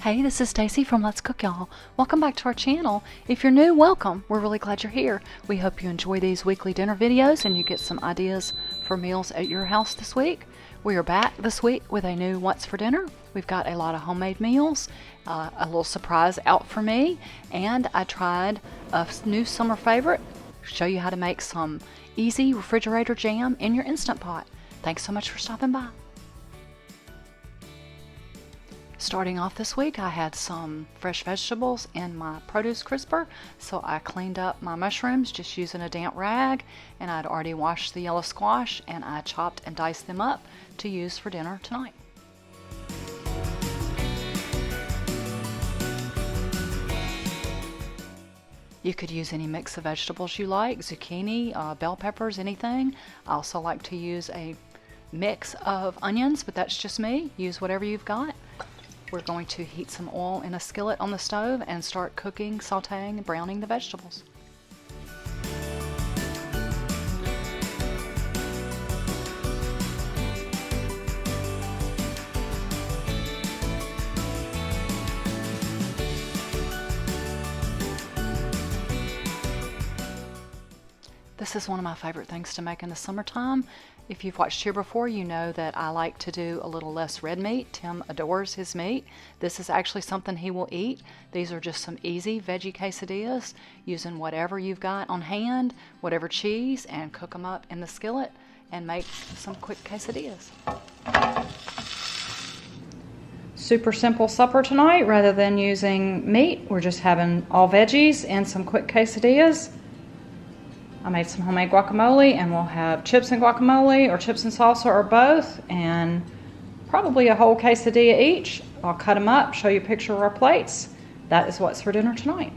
Hey, this is Stacy from Let's Cook Y'all. Welcome back to our channel. If you're new, welcome. We're really glad you're here. We hope you enjoy these weekly dinner videos and you get some ideas for meals at your house this week. We are back this week with a new What's for Dinner. We've got a lot of homemade meals, a little surprise out for me, and I tried a new summer favorite, show you how to make some easy refrigerator jam in your Instant Pot. Thanks so much for stopping by. Starting off this week, I had some fresh vegetables in my produce crisper, so I cleaned up my mushrooms just using a damp rag, and I'd already washed the yellow squash, and I chopped and diced them up to use for dinner tonight. You could use any mix of vegetables you like, zucchini, bell peppers, anything. I also like to use a mix of onions, but that's just me. Use whatever you've got. We're going to heat some oil in a skillet on the stove and start cooking, sauteing, and browning the vegetables. This is one of my favorite things to make in the summertime. If you've watched here before, you know that I like to do a little less red meat. Tim adores his meat. This is actually something he will eat. These are just some easy veggie quesadillas using whatever you've got on hand, whatever cheese, and cook them up in the skillet and make some quick quesadillas. Super simple supper tonight. Rather than using meat, we're just having all veggies and some quick quesadillas. I made some homemade guacamole, and we'll have chips and guacamole or chips and salsa or both, and probably a whole quesadilla each. I'll cut them up, show you a picture of our plates. That is what's for dinner tonight.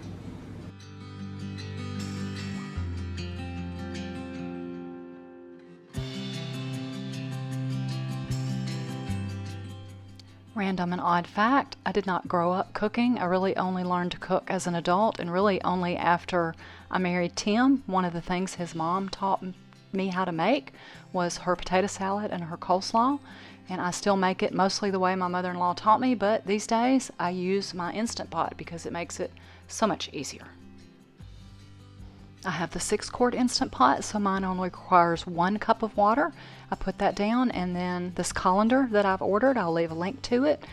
Random and odd fact, I did not grow up cooking. I really only learned to cook as an adult, and really only after I married Tim. One of the things his mom taught me how to make was her potato salad and her coleslaw, and I still make it mostly the way my mother-in-law taught me, but these days I use my Instant Pot because it makes it so much easier. I have the 6-quart Instant Pot, so mine only requires 1 cup of water. I put that down, and then this colander that I've ordered, I'll leave a link to it.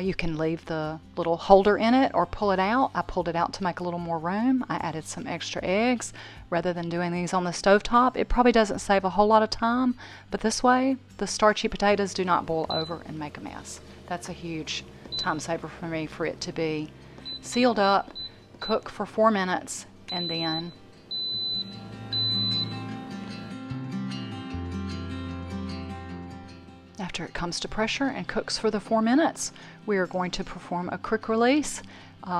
You can leave the little holder in it or pull it out. I pulled it out to make a little more room. I added some extra eggs rather than doing these on the stovetop. It probably doesn't save a whole lot of time, but this way the starchy potatoes do not boil over and make a mess. That's a huge time saver for me, for it to be sealed up, cook for 4 minutes, and then after it comes to pressure and cooks for the 4 minutes, we are going to perform a quick release.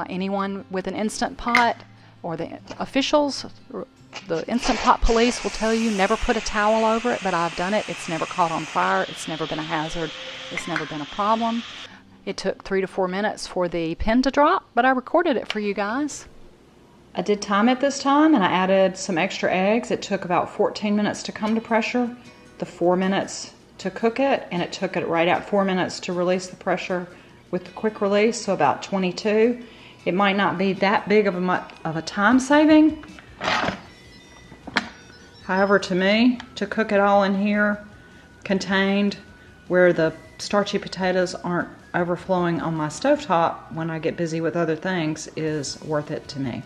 Anyone with an Instant Pot or the officials, the Instant Pot police will tell you never put a towel over it, but I've done it. It's never caught on fire. It's never been a hazard. It's never been a problem. It took 3 to 4 minutes for the pin to drop, but I recorded it for you guys. I did time it this time, and I added some extra eggs. It took about 14 minutes to come to pressure, the 4 minutes to cook it, and it took it right at 4 minutes to release the pressure with the quick release, so about 22. It might not be that big of a time saving. However, to me, to cook it all in here, contained, where the starchy potatoes aren't overflowing on my stovetop when I get busy with other things, is worth it to me.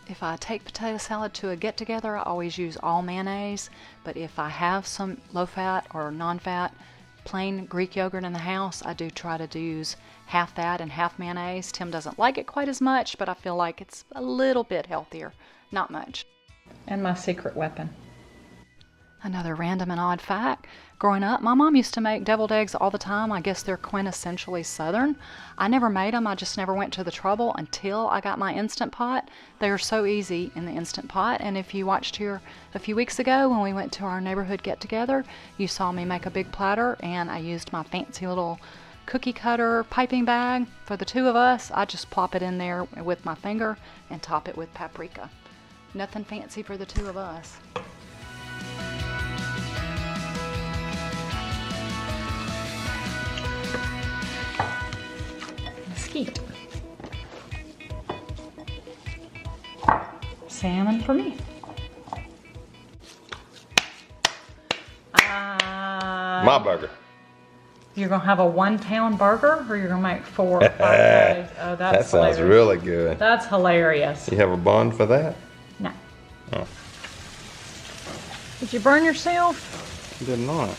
If I take potato salad to a get-together, I always use all mayonnaise, but if I have some low-fat or non-fat plain Greek yogurt in the house, I do try to use half that and half mayonnaise. Tim doesn't like it quite as much, but I feel like it's a little bit healthier. Not much. And my secret weapon. Another random and odd fact. Growing up, my mom used to make deviled eggs all the time. I guess they're quintessentially Southern. I never made them. I just never went to the trouble until I got my Instant Pot. They are so easy in the Instant Pot. And if you watched here a few weeks ago when we went to our neighborhood get-together, you saw me make a big platter, and I used my fancy little cookie cutter piping bag for the two of us. I just plop it in there with my finger and top it with paprika. Nothing fancy for the two of us. Mesquite. Salmon for me. My burger. You're gonna have a 1 pound burger, or you're gonna make 4 or 5 patties? Oh, That sounds really good. That's hilarious. You have a bun for that? No. Oh. Did you burn yourself? Did not.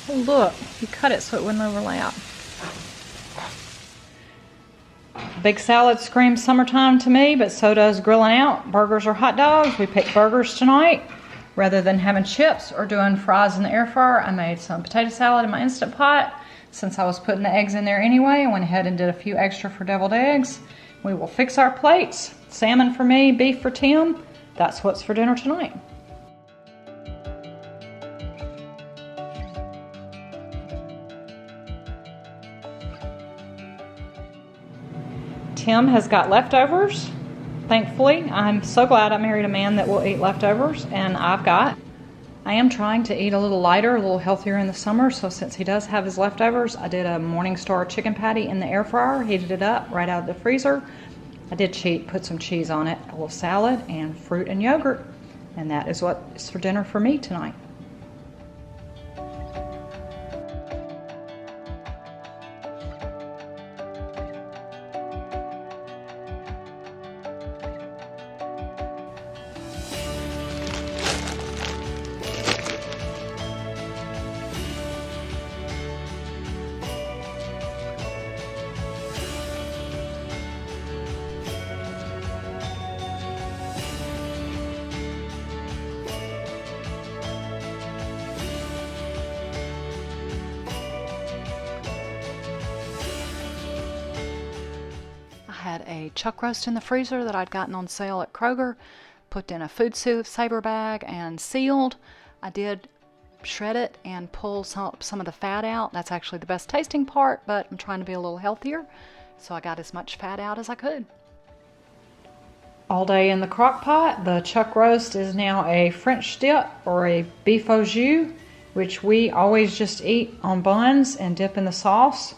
Oh, look, you cut it so it wouldn't overlap. Big salad screams summertime to me, but so does grilling out. Burgers or hot dogs. We picked burgers tonight. Rather than having chips or doing fries in the air fryer, I made some potato salad in my Instant Pot. Since I was putting the eggs in there anyway, I went ahead and did a few extra for deviled eggs. We will fix our plates. Salmon for me, beef for Tim. That's what's for dinner tonight. Tim has got leftovers. Thankfully, I'm so glad I married a man that will eat leftovers, and I am trying to eat a little lighter, a little healthier in the summer, so since he does have his leftovers, I did a Morningstar chicken patty in the air fryer, heated it up right out of the freezer. I did cheat, put some cheese on it, a little salad, and fruit and yogurt, and that is what is for dinner for me tonight. I had a chuck roast in the freezer that I'd gotten on sale at Kroger, put in a food saver bag and sealed. I did shred it and pull some of the fat out. That's actually the best tasting part, but I'm trying to be a little healthier, so I got as much fat out as I could. All day in the crock pot. The chuck roast is now a French dip or a beef au jus, which we always just eat on buns and dip in the sauce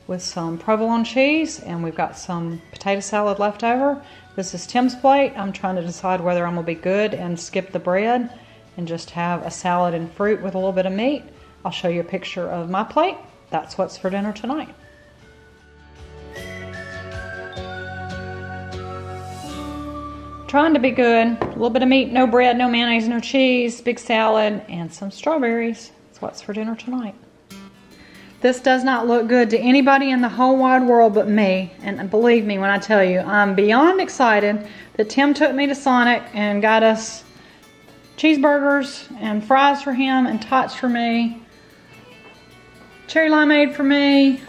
with some provolone cheese, and we've got some potato salad left over. This is Tim's plate. I'm trying to decide whether I'm gonna be good and skip the bread and just have a salad and fruit with a little bit of meat. I'll show you a picture of my plate. That's what's for dinner tonight. Trying to be good. A little bit of meat, no bread, no mayonnaise, no cheese, big salad, and some strawberries. That's what's for dinner tonight. This does not look good to anybody in the whole wide world but me. And believe me when I tell you, I'm beyond excited that Tim took me to Sonic and got us cheeseburgers and fries for him and tots for me. Cherry limeade for me.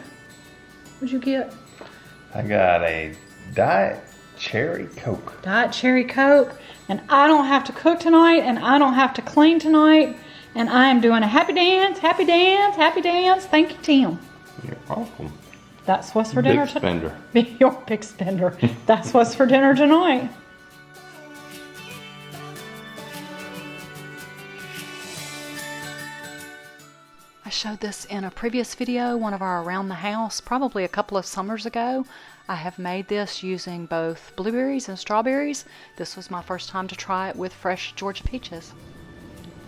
What'd you get? I got a Diet Cherry Coke. Diet Cherry Coke. And I don't have to cook tonight, and I don't have to clean tonight. And I am doing a happy dance, happy dance, happy dance. Thank you, Tim. You're welcome. That's what's for dinner tonight. Big spender. You're a big spender. That's what's for dinner tonight. I showed this in a previous video, one of our around the house, probably a couple of summers ago. I have made this using both blueberries and strawberries. This was my first time to try it with fresh Georgia peaches.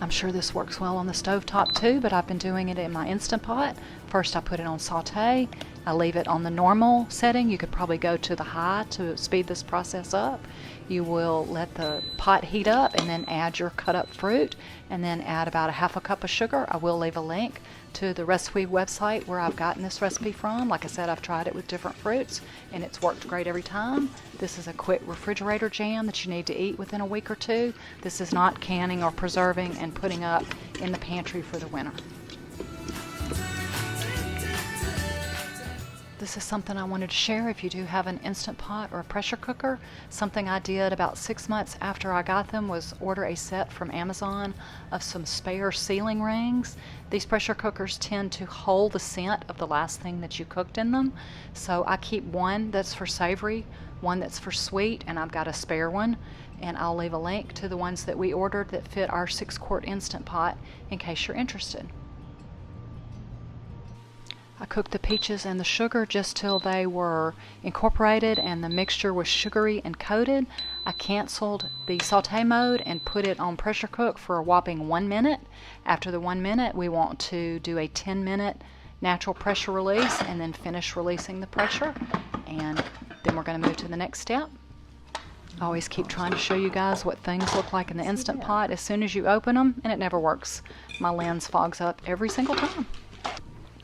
I'm sure this works well on the stovetop too, but I've been doing it in my Instant Pot. First I put it on saute. I leave it on the normal setting. You could probably go to the high to speed this process up. You will let the pot heat up and then add your cut up fruit and then add about a half a cup of sugar. I will leave a link to the recipe website where I've gotten this recipe from. Like I said, I've tried it with different fruits and it's worked great every time. This is a quick refrigerator jam that you need to eat within a week or two. This is not canning or preserving and putting up in the pantry for the winter. This is something I wanted to share. If you do have an Instant Pot or a pressure cooker, something I did about 6 months after I got them was order a set from Amazon of some spare sealing rings. These pressure cookers tend to hold the scent of the last thing that you cooked in them. So I keep one that's for savory, one that's for sweet, and I've got a spare one. And I'll leave a link to the ones that we ordered that fit our 6-quart Instant Pot in case you're interested. I cooked the peaches and the sugar just till they were incorporated and the mixture was sugary and coated. I canceled the saute mode and put it on pressure cook for a whopping 1 minute. After the 1 minute, we want to do a 10-minute natural pressure release and then finish releasing the pressure. And then we're going to move to the next step. I always keep trying to show you guys what things look like in the Instant Pot as soon as you open them, and it never works. My lens fogs up every single time.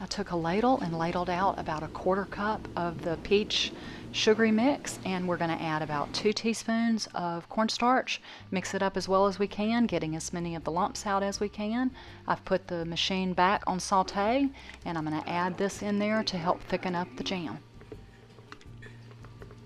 I took a ladle and ladled out about 1/4 cup of the peach sugary mix, and we're going to add about 2 teaspoons of cornstarch. Mix it up as well as we can, getting as many of the lumps out as we can. I've put the machine back on saute, and I'm going to add this in there to help thicken up the jam.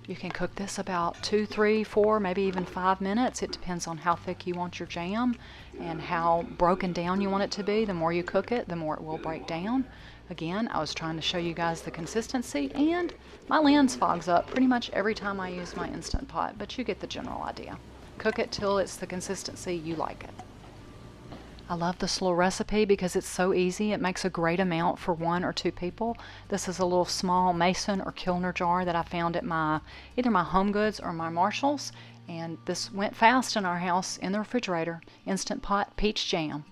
You can cook this about 2, 3, 4, maybe even 5 minutes. It depends on how thick you want your jam and how broken down you want it to be. The more you cook it, the more it will break down. Again, I was trying to show you guys the consistency, and my lens fogs up pretty much every time I use my Instant Pot, but you get the general idea. Cook it till it's the consistency you like it. I love this little recipe because it's so easy. It makes a great amount for 1 or 2 people. This is a little small mason or Kilner jar that I found at either my Home Goods or my Marshalls, and this went fast in our house in the refrigerator. Instant Pot peach jam.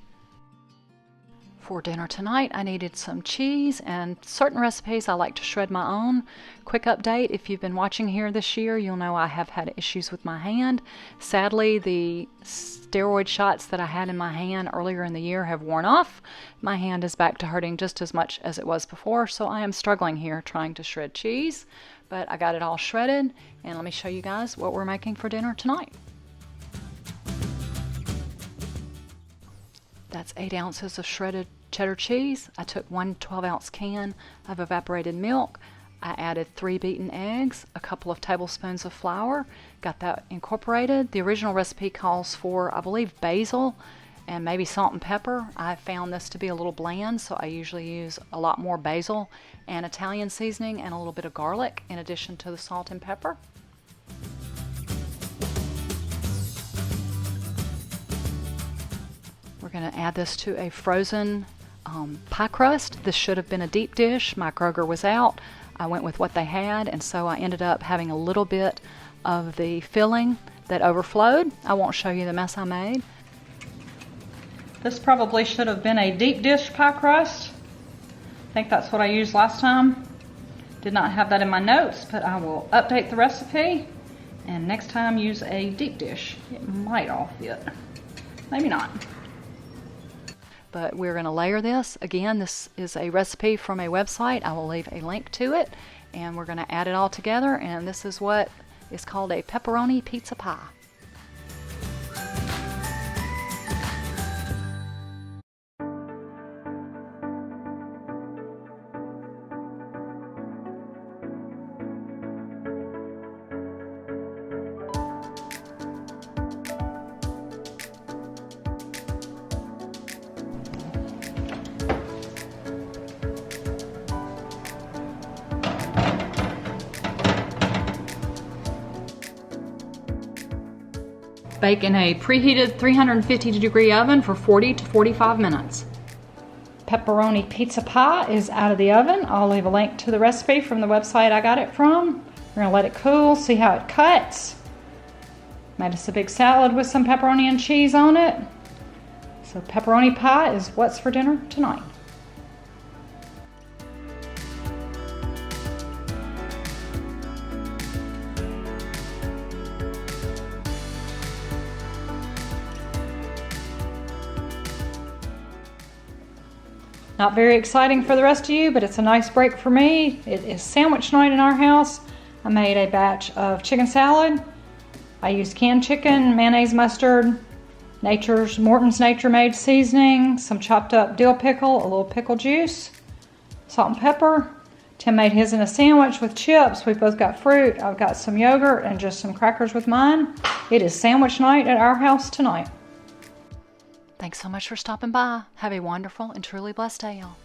For dinner tonight, I needed some cheese, and certain recipes I like to shred my own. Quick update, if you've been watching here this year, you'll know I have had issues with my hand. Sadly, the steroid shots that I had in my hand earlier in the year have worn off. My hand is back to hurting just as much as it was before, so I am struggling here trying to shred cheese. But I got it all shredded, and let me show you guys what we're making for dinner tonight. That's 8 ounces of shredded cheddar cheese. I took 1 12-ounce can of evaporated milk. I added 3 beaten eggs, a couple of tablespoons of flour, got that incorporated. The original recipe calls for, I believe, basil and maybe salt and pepper. I found this to be a little bland, so I usually use a lot more basil and Italian seasoning and a little bit of garlic in addition to the salt and pepper. We're going to add this to a frozen pie crust. This should have been a deep dish. My Kroger was out. I went with what they had, and so I ended up having a little bit of the filling that overflowed. I won't show you the mess I made. This probably should have been a deep dish pie crust. I think that's what I used last time. Did not have that in my notes, but I will update the recipe and next time use a deep dish. It might all fit. Maybe not. But we're going to layer this. Again, this is a recipe from a website. I will leave a link to it. And we're going to add it all together. And this is what is called a pepperoni pizza pie. Bake in a preheated 350-degree oven for 40 to 45 minutes. Pepperoni pizza pie is out of the oven. I'll leave a link to the recipe from the website I got it from. We're gonna let it cool, see how it cuts. Made us a big salad with some pepperoni and cheese on it. So pepperoni pie is what's for dinner tonight. Not very exciting for the rest of you, but it's a nice break for me. It is sandwich night in our house. I made a batch of chicken salad. I used canned chicken, mayonnaise, mustard, Morton's Nature Made seasoning, some chopped up dill pickle, a little pickle juice, salt and pepper, Tim made his in a sandwich with chips. We've both got fruit. I've got some yogurt and just some crackers with mine. It is sandwich night at our house tonight. Thanks so much for stopping by. Have a wonderful and truly blessed day, y'all.